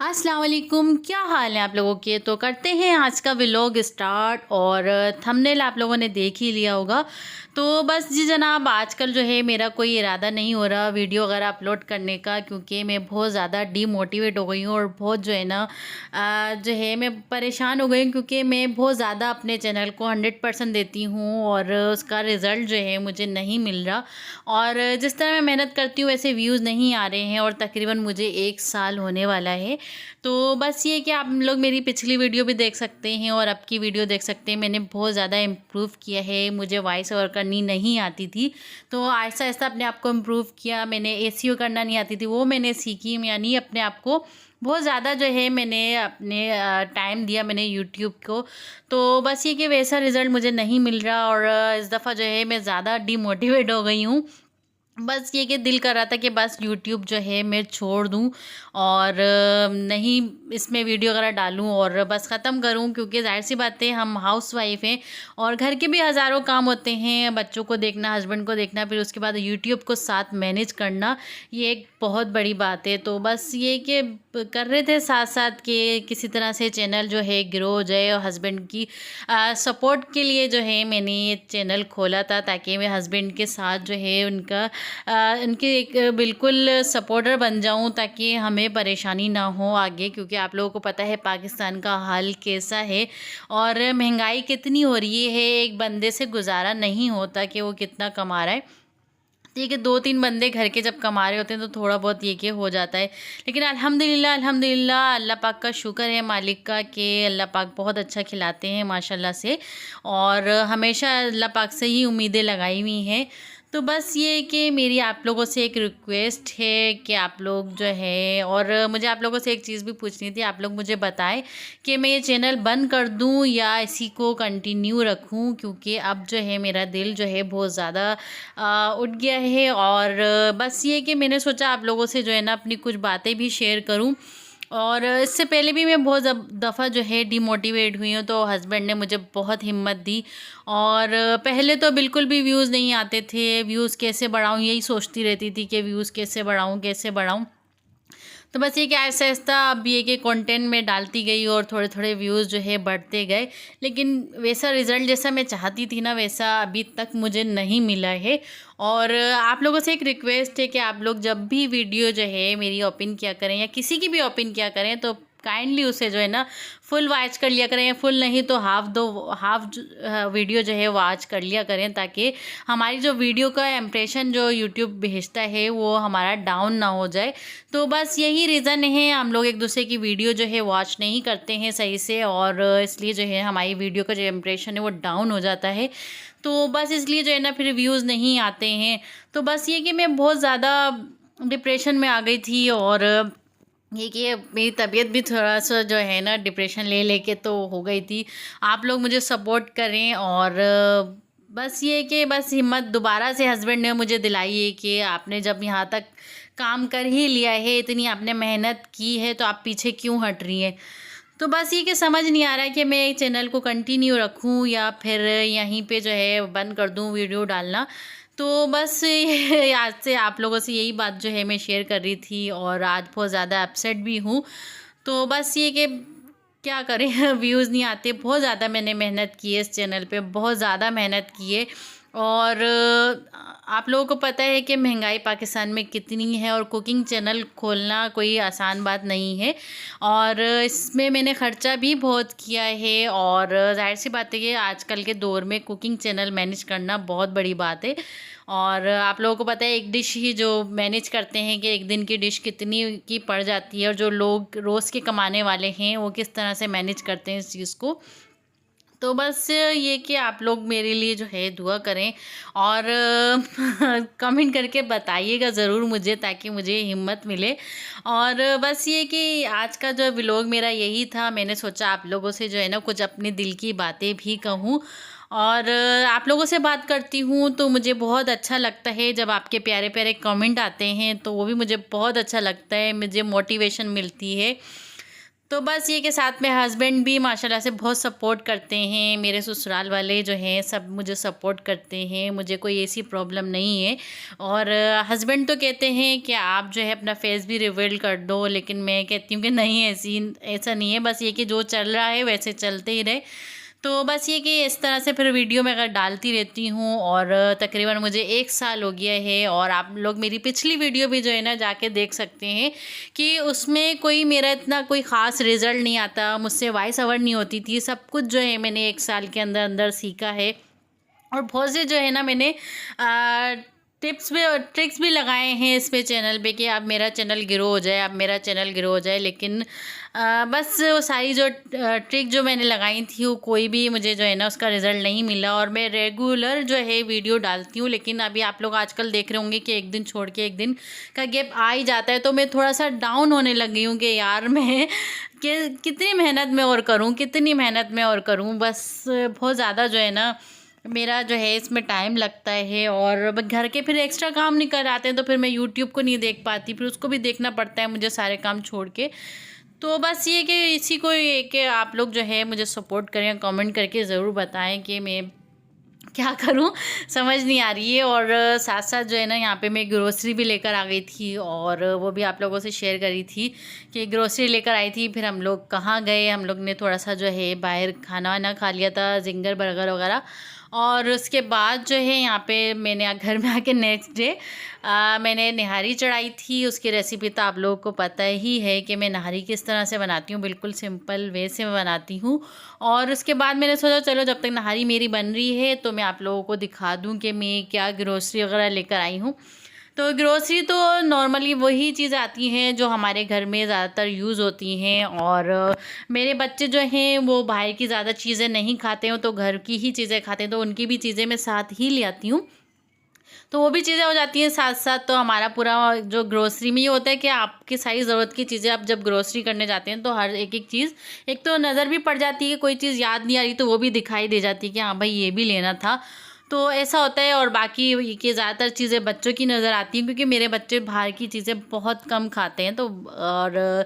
अस्सलाम वालेकुम, क्या हाल है आप लोगों के। तो करते हैं आज का व्लॉग स्टार्ट। और थंबनेल आप लोगों ने देख ही लिया होगा। तो बस जी जनाब, आजकल जो है मेरा कोई इरादा नहीं हो रहा वीडियो वगैरह अपलोड करने का, क्योंकि मैं बहुत ज़्यादा डीमोटिवेट हो गई हूँ और बहुत जो है ना जो है मैं परेशान हो गई हूँ, क्योंकि मैं बहुत ज़्यादा अपने चैनल को 100% देती हूँ और उसका रिज़ल्ट जो है मुझे नहीं मिल रहा। और जिस तरह मैं मेहनत करती हूँ वैसे व्यूज़ नहीं आ रहे हैं, और तकरीबन मुझे 1 साल होने वाला है। तो बस ये कि आप लोग मेरी पिछली वीडियो भी देख सकते हैं और अब की वीडियो देख सकते हैं। मैंने बहुत ज़्यादा इम्प्रूव किया है। मुझे वॉइस ओवर करनी नहीं आती थी, तो आहिस्ता आहिस्ता अपने आप को इम्प्रूव किया। मैंने एसईओ करना नहीं आती थी, वो मैंने सीखी। यानी अपने आप को बहुत ज़्यादा जो है मैंने अपने टाइम दिया मैंने यूट्यूब को। तो बस ये कि वैसा रिज़ल्ट मुझे नहीं मिल रहा, और इस दफ़ा जो है मैं ज़्यादा डीमोटिवेट हो गई हूँ। बस ये कि दिल कर रहा था कि बस यूट्यूब जो है मैं छोड़ दूँ और नहीं इसमें वीडियो वगैरह डालूँ और बस ख़त्म करूँ, क्योंकि ज़ाहिर-सी बात है हम हाउसवाइफ़ हैं और घर के भी हज़ारों काम होते हैं। बच्चों को देखना, हस्बैंड को देखना, फिर उसके बाद यूट्यूब को साथ मैनेज करना, ये एक बहुत बड़ी बात है। तो बस ये कि कर रहे थे साथ-साथ कि किसी तरह से चैनल जो है ग्रो हो जाए, और हस्बैंड की सपोर्ट के लिए जो है मैंने ये चैनल खोला था, ताकि मैं हस्बैंड के साथ जो है उनके एक बिल्कुल सपोर्टर बन जाऊं, ताकि हमें परेशानी ना हो आगे। क्योंकि आप लोगों को पता है पाकिस्तान का हाल कैसा है और महंगाई कितनी हो रही है। एक बंदे से गुजारा नहीं होता कि वो कितना कमा रहा है। ठीक है, 2-3 बंदे घर के जब कमा रहे होते हैं तो थोड़ा बहुत ये कि हो जाता है। लेकिन अल्हम्दुलिल्लाह अल्हम्दुलिल्लाह अल्लाह पाक का शुक्र है, मालिक का, कि अल्लाह पाक बहुत अच्छा खिलाते हैं माशाल्लाह से। और हमेशा अल्लाह पाक से ही उम्मीदें लगाई हुई हैं। तो बस ये कि मेरी आप लोगों से एक रिक्वेस्ट है कि आप लोग जो है, और मुझे आप लोगों से एक चीज़ भी पूछनी थी। आप लोग मुझे बताएं कि मैं ये चैनल बंद कर दूं या इसी को कंटिन्यू रखूं, क्योंकि अब जो है मेरा दिल जो है बहुत ज़्यादा उठ गया है। और बस ये कि मैंने सोचा आप लोगों से जो है ना अपनी कुछ बातें भी शेयर करूं। और इससे पहले भी मैं बहुत दफ़ा जो है डिमोटिवेट हुई हूँ, तो हस्बैंड ने मुझे बहुत हिम्मत दी। और पहले तो बिल्कुल भी व्यूज़ नहीं आते थे। व्यूज़ कैसे बढ़ाऊँ यही सोचती रहती थी कि व्यूज़ कैसे बढ़ाऊँ कैसे बढ़ाऊँ। तो बस ये कि आहिस्ता आहिस्ता अब ये कि कंटेंट में डालती गई और थोड़े थोड़े व्यूज़ जो है बढ़ते गए। लेकिन वैसा रिज़ल्ट जैसा मैं चाहती थी ना, वैसा अभी तक मुझे नहीं मिला है। और आप लोगों से एक रिक्वेस्ट है कि आप लोग जब भी वीडियो जो है मेरी ओपन किया करें या किसी की भी ओपन किया करें, तो काइंडली उसे जो है ना फुल वॉच कर लिया करें, या फुल नहीं तो हाफ वीडियो जो है वॉच कर लिया करें, ताकि हमारी जो वीडियो का इम्प्रेशन जो यूट्यूब भेजता है वो हमारा डाउन ना हो जाए। तो बस यही रीज़न है, हम लोग एक दूसरे की वीडियो जो है वॉच नहीं करते हैं सही से, और इसलिए जो है हमारी वीडियो का जो इम्प्रेशन है वो डाउन हो जाता है। तो बस इसलिए जो है ना फिर व्यूज़ नहीं आते हैं। तो बस ये कि मैं बहुत ज़्यादा डिप्रेशन में आ गई थी, और ये कि मेरी तबीयत भी थोड़ा-सा जो है ना डिप्रेशन ले लेके तो हो गई थी। आप लोग मुझे सपोर्ट करें, और बस ये कि बस हिम्मत दोबारा से हस्बैंड ने मुझे दिलाई है कि आपने जब यहाँ तक काम कर ही लिया है, इतनी आपने मेहनत की है, तो आप पीछे क्यों हट रही हैं। तो बस ये कि समझ नहीं आ रहा है कि मैं चैनल को कंटिन्यू रखूं या फिर यहीं पे जो है बंद कर दूं वीडियो डालना। तो बस ये आज से आप लोगों से यही बात जो है मैं शेयर कर रही थी, और आज बहुत ज़्यादा अपसेट भी हूँ। तो बस ये कि क्या करें व्यूज़ नहीं आते। बहुत ज़्यादा मैंने मेहनत की है इस चैनल पे, बहुत ज़्यादा मेहनत की है। और आप लोगों को पता है कि महंगाई पाकिस्तान में कितनी है, और कुकिंग चैनल खोलना कोई आसान बात नहीं है। और इसमें मैंने ख़र्चा भी बहुत किया है, और ज़ाहिर सी बात है कि आजकल के दौर में कुकिंग चैनल मैनेज करना बहुत बड़ी बात है। और आप लोगों को पता है एक डिश ही जो मैनेज करते हैं कि एक दिन की डिश कितनी की पड़ जाती है, और जो लोग रोज़ के कमाने वाले हैं वो किस तरह से मैनेज करते हैं इस चीज़ को। तो बस ये कि आप लोग मेरे लिए जो है दुआ करें, और कमेंट करके बताइएगा ज़रूर मुझे, ताकि मुझे हिम्मत मिले। और बस ये कि आज का जो व्लॉग मेरा यही था। मैंने सोचा आप लोगों से जो है ना कुछ अपने दिल की बातें भी कहूँ, और आप लोगों से बात करती हूँ तो मुझे बहुत अच्छा लगता है जब आपके प्यारे प्यारे कमेंट आते हैं, तो वो भी मुझे बहुत अच्छा लगता है, मुझे मोटिवेशन मिलती है। तो बस ये कि साथ में हस्बैंड भी माशाल्लाह से बहुत सपोर्ट करते हैं, मेरे ससुराल वाले जो हैं सब मुझे सपोर्ट करते हैं, मुझे कोई ऐसी प्रॉब्लम नहीं है। और हस्बैंड तो कहते हैं कि आप जो है अपना फेस भी रिवील कर दो, लेकिन मैं कहती हूँ कि नहीं, ऐसा नहीं है, बस ये कि जो चल रहा है वैसे चलते ही रहे। तो बस ये कि इस तरह से फिर वीडियो मैं अगर डालती रहती हूँ, और तकरीबन मुझे 1 साल हो गया है। और आप लोग मेरी पिछली वीडियो भी जो है ना जाके देख सकते हैं कि उसमें कोई मेरा इतना कोई ख़ास रिज़ल्ट नहीं आता, मुझसे वॉइस ओवर नहीं होती थी। सब कुछ जो है मैंने 1 साल के अंदर अंदर सीखा है। और बहुत से जो है ना मैंने टिप्स भी और ट्रिक्स भी लगाए हैं इस पे चैनल पे कि अब मेरा चैनल ग्रो हो जाए, अब मेरा चैनल ग्रो हो जाए। लेकिन बस वो सारी जो ट्रिक जो मैंने लगाई थी वो कोई भी मुझे जो है ना उसका रिज़ल्ट नहीं मिला। और मैं रेगुलर जो है वीडियो डालती हूँ, लेकिन अभी आप लोग आजकल देख रहे होंगे कि एक दिन छोड़ के एक दिन का गैप आ ही जाता है। तो मैं थोड़ा सा डाउन होने लगी हूँ कि यार मैं कि कितनी मेहनत मैं और करूँ, कितनी मेहनत मैं और करूँ। बस बहुत ज़्यादा जो है ना मेरा जो है इसमें टाइम लगता है, और घर के फिर एक्स्ट्रा काम नहीं कर आते हैं तो फिर मैं यूट्यूब को नहीं देख पाती, फिर उसको भी देखना पड़ता है मुझे सारे काम छोड़ के। तो बस ये कि इसी को ये कि आप लोग जो है मुझे सपोर्ट करें, कमेंट करके ज़रूर बताएं कि मैं क्या करूं, समझ नहीं आ रही है। और साथ साथ जो है ना यहाँ पे मैं ग्रोसरी भी लेकर आ गई थी, और वो भी आप लोगों से शेयर करी थी कि ग्रोसरी लेकर आई थी। फिर हम लोग कहाँ गए, हम लोग ने थोड़ा सा जो है बाहर खाना वाना खा लिया था, जिंगर बर्गर वगैरह। और उसके बाद जो है यहाँ पे मैंने घर में आके नेक्स्ट डे मैंने नहारी चढ़ाई थी। उसकी रेसिपी तो आप लोगों को पता ही है कि मैं नहारी किस तरह से बनाती हूँ, बिल्कुल सिंपल वे से मैं बनाती हूँ। और उसके बाद मैंने सोचा चलो जब तक नहारी मेरी बन रही है तो मैं आप लोगों को दिखा दूँ कि मैं क्या ग्रोसरी वगैरह लेकर आई हूँ। तो ग्रोसरी तो नॉर्मली वही चीज़ आती हैं जो हमारे घर में ज़्यादातर यूज़ होती हैं। और मेरे बच्चे जो हैं वो बाहर की ज़्यादा चीज़ें नहीं खाते हैं, तो घर की ही चीज़ें खाते हैं, तो उनकी भी चीज़ें मैं साथ ही ले आती हूँ। तो वो भी चीज़ें हो जाती हैं साथ साथ। तो हमारा पूरा जो ग्रोसरी में ये होता है कि आपकी सारी ज़रूरत की चीज़ें आप जब ग्रोसरी करने जाते हैं तो हर एक एक चीज़ एक तो नज़र भी पड़ जाती है, कोई चीज़ याद नहीं आ रही तो वो भी दिखाई दे जाती है कि हाँ भाई ये भी लेना था। तो ऐसा होता है। और बाकी ये कि ज़्यादातर चीज़ें बच्चों की नज़र आती हैं क्योंकि मेरे बच्चे बाहर की चीज़ें बहुत कम खाते हैं। तो और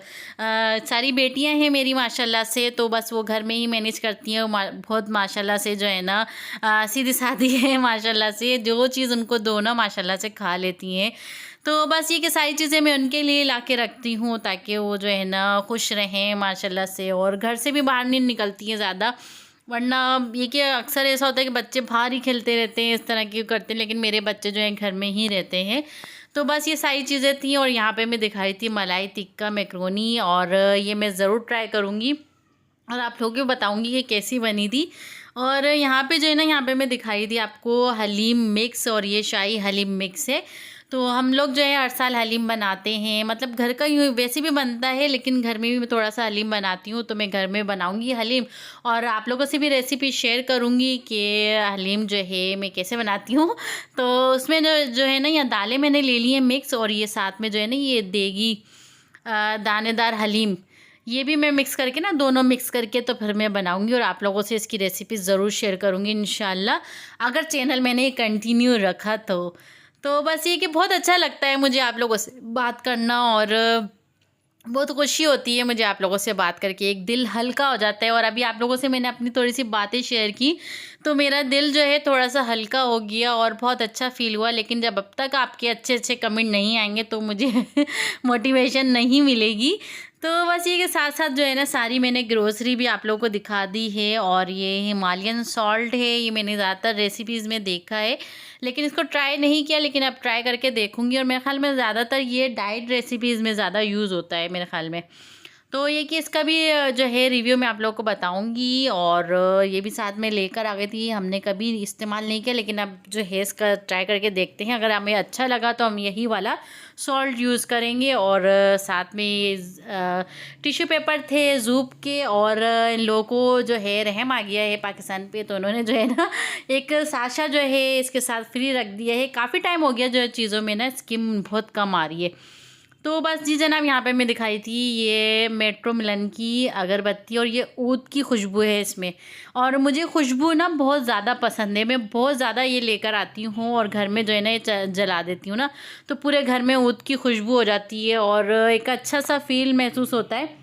सारी बेटियां हैं मेरी माशाल्लाह से, तो बस वो घर में ही मैनेज करती हैं। बहुत माशाल्लाह से जो है ना सीधी सादी है माशाल्लाह से, जो चीज़ उनको दो ना माशाल्लाह से खा लेती हैं। तो बस ये कि सारी चीज़ें मैं उनके लिए ला के रखती हूँ ताकि वो जो है ना खुश रहें माशाल्लाह से, और घर से भी बाहर नहीं निकलती हैं ज़्यादा। वरना ये कि अक्सर ऐसा होता है कि बच्चे बाहर ही खेलते रहते हैं, इस तरह की करते हैं, लेकिन मेरे बच्चे जो हैं घर में ही रहते हैं। तो बस ये सारी चीज़ें थी। और यहाँ पे मैं दिखाई थी मलाई टिक्का मैक्रोनी, और ये मैं ज़रूर ट्राई करूँगी और आप लोगों को बताऊँगी कि कैसी बनी थी। और यहाँ पे जो है ना यहाँ पे मैं दिखाई थी आपको हलीम मिक्स, और ये शाही हलीम मिक्स है। तो हम लोग जो है हर साल हलीम बनाते हैं, मतलब घर का यूँ वैसे भी बनता है, लेकिन घर में भी मैं थोड़ा सा हलीम बनाती हूँ। तो मैं घर में बनाऊँगी हलीम, और आप लोगों से भी रेसिपी शेयर करूँगी कि हलीम जो है मैं कैसे बनाती हूँ। तो उसमें जो जो है ना यहाँ दालें मैंने ले ली हैं मिक्स, और ये साथ में जो है ना ये देगी दानेदार हलीम, ये भी मैं मिक्स करके ना दोनों मिक्स करके तो फिर मैं बनाऊंगी, और आप लोगों से इसकी रेसिपी ज़रूर शेयर करूंगी इंशाल्लाह, अगर चैनल मैंने कंटिन्यू रखा तो बस ये कि बहुत अच्छा लगता है मुझे आप लोगों से बात करना, और बहुत खुशी होती है मुझे आप लोगों से बात करके, एक दिल हल्का हो जाता है। और अभी आप लोगों से मैंने अपनी थोड़ी सी बातें शेयर की तो मेरा दिल जो है थोड़ा सा हल्का हो गया और बहुत अच्छा फ़ील हुआ। लेकिन जब अब तक आपके अच्छे अच्छे कमेंट नहीं आएंगे तो मुझे मोटिवेशन नहीं मिलेगी। तो बस ये के साथ साथ जो है ना सारी मैंने ग्रोसरी भी आप लोगों को दिखा दी है। और ये हिमालयन सॉल्ट है, ये मैंने ज़्यादातर रेसिपीज़ में देखा है लेकिन इसको ट्राई नहीं किया, लेकिन अब ट्राई करके देखूंगी। और मेरे ख्याल में ज़्यादातर ये डाइट रेसिपीज़ में ज़्यादा यूज़ होता है मेरे ख्याल में। तो ये कि इसका भी जो है रिव्यू मैं आप लोगों को बताऊंगी। और ये भी साथ में लेकर आ गई थी, हमने कभी इस्तेमाल नहीं किया, लेकिन अब जो है इसका ट्राई करके देखते हैं, अगर हमें अच्छा लगा तो हम यही वाला सॉल्ट यूज़ करेंगे। और साथ में टिश्यू पेपर थे जूप के, और इन लोगों को जो है रहम आ गया है पाकिस्तान पे, तो उन्होंने जो है ना एक साशा जो है इसके साथ फ्री रख दिया है। काफ़ी टाइम हो गया जो चीज़ों में ना स्किम बहुत कम आ रही है। तो बस जी जनाब, यहाँ पे मैं दिखाई थी ये मेट्रो मिलन की अगरबत्ती, और ये ऊद की खुशबू है इसमें। और मुझे खुशबू ना बहुत ज़्यादा पसंद है, मैं बहुत ज़्यादा ये लेकर आती हूँ और घर में जो है ना ये जला देती हूँ ना, तो पूरे घर में ऊद की खुशबू हो जाती है और एक अच्छा सा फील महसूस होता है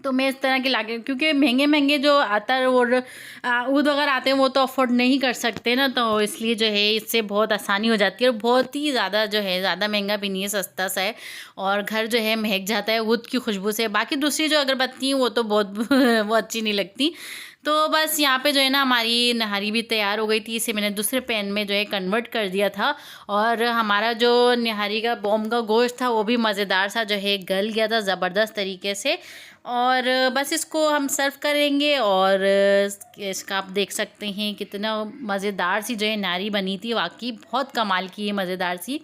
तो मैं इस तरह के लाके, क्योंकि महंगे जो अतर और ऊद वगैरह आते हैं वो तो अफोर्ड नहीं कर सकते ना, तो इसलिए जो है इससे बहुत आसानी हो जाती है और बहुत ही ज़्यादा जो है ज़्यादा महंगा भी नहीं है, सस्ता सा है और घर जो है महक जाता है ऊद की खुशबू से। बाकी दूसरी जो अगरबत्ती हैं वो तो बहुत वो अच्छी नहीं लगती। तो बस यहाँ पे जो है ना हमारी नहारी भी तैयार हो गई थी, इसे मैंने दूसरे पैन में जो है कन्वर्ट कर दिया था और हमारा जो निहारी का बॉम का गोश्त था वो भी मज़ेदार सा जो है गल गया था ज़बरदस्त तरीके से। और बस इसको हम सर्व करेंगे और इसका आप देख सकते हैं कितना मज़ेदार सी जो है नहारी बनी थी, वाकई बहुत कमाल की ये मज़ेदार सी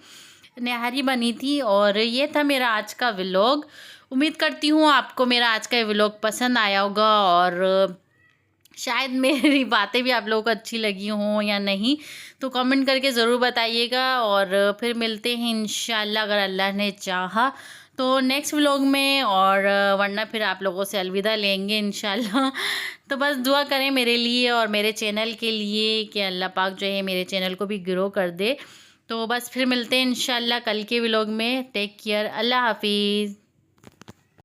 नहारी बनी थी। और ये था मेरा आज का व्लॉग। उम्मीद करती हूँ आपको मेरा आज का ये व्लॉग पसंद आया होगा और शायद मेरी बातें भी आप लोगों को अच्छी लगी हों या नहीं, तो कमेंट करके ज़रूर बताइएगा। और फिर मिलते हैं इंशाल्लाह अगर अल्लाह ने चाहा तो नेक्स्ट व्लॉग में, और वरना फिर आप लोगों से अलविदा लेंगे इंशाल्लाह। तो बस दुआ करें मेरे लिए और मेरे चैनल के लिए कि अल्लाह पाक जो है मेरे चैनल को भी ग्रो कर दे। तो बस फिर मिलते हैं इंशाल्लाह कल के व्लॉग में। टेक केयर, अल्लाह हाफिज़।